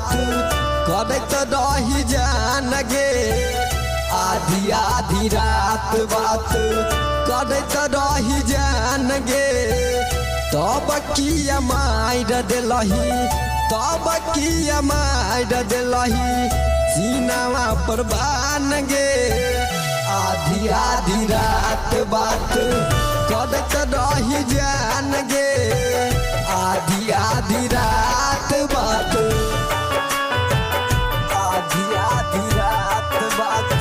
बात करत रही जान गे। आधी आधी रात बात करत रही जान गे। तब किया मार दिलही तब किया मार दिलही सीनावा पर बान गे। आधी आधी रात बात करत रही जान गे। आधी आधी रात बात आधी आधी रात बात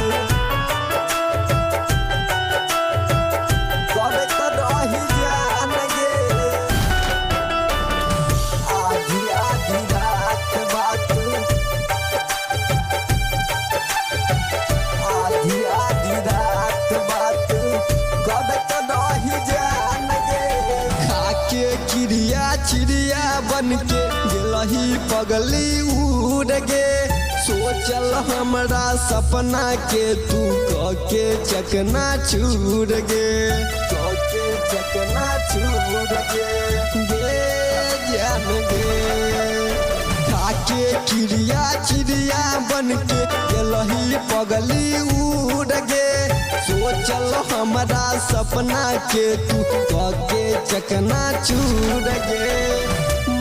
करत रही जान गे। आधी आधी रात बात आधी आधी रात बात करत रही जान गे। खाके चिड़िया चिड़िया बन के गेलही पगली उड़ गे। सोचल हमरा सपना के तू कके चकना चूर गे। कके चकना चूर गे जान गे। खाके चिड़िया चिड़िया बन के गेलही पगली उड़ गे। सोचल हमरा सपना के तू कके चकना चूर गे।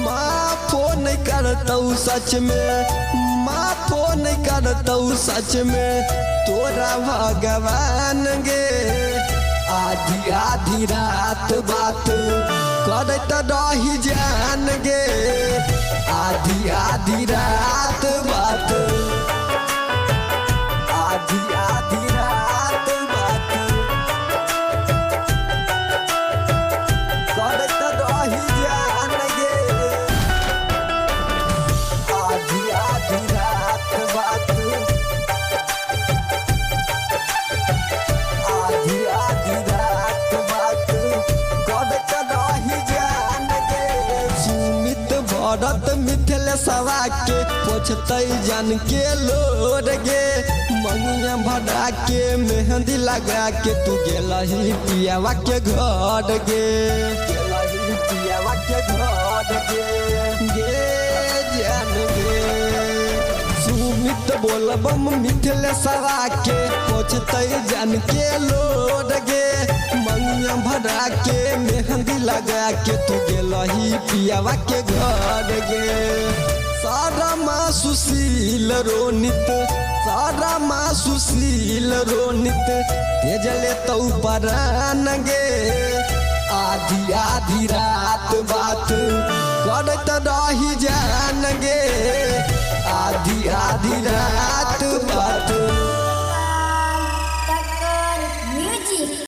माँ फोन करतौ सच में माँ फोन करतौ सच में तोरा भगवान गे। आधी आधी रात बात करत रही जान गे। आधी आधी रात बात आधी आधी रात बात करत रही जान गे। आधी आधी रात बात आधी आधी रात बात करत रही जान गे। सुमित भरत मिथिल सवा के पोछतै जान के लोर गे। मंगिया भरा के मेहंदी लगा के तू गेलही पियावा के घर गे। गेलही पियावा के घर गे जान गे। सुमित बोलबम मिथिल सवा के पोछतै जान के लोर गे। मंगिया भरा के मेहंदी लगा के तू गेलही पियावा के घर गे। सारा माँ सुशील रोनित सारा माँ सुशील रोनित तेजले तो परान गे। आधी आधी रात बात करत रही जान गे।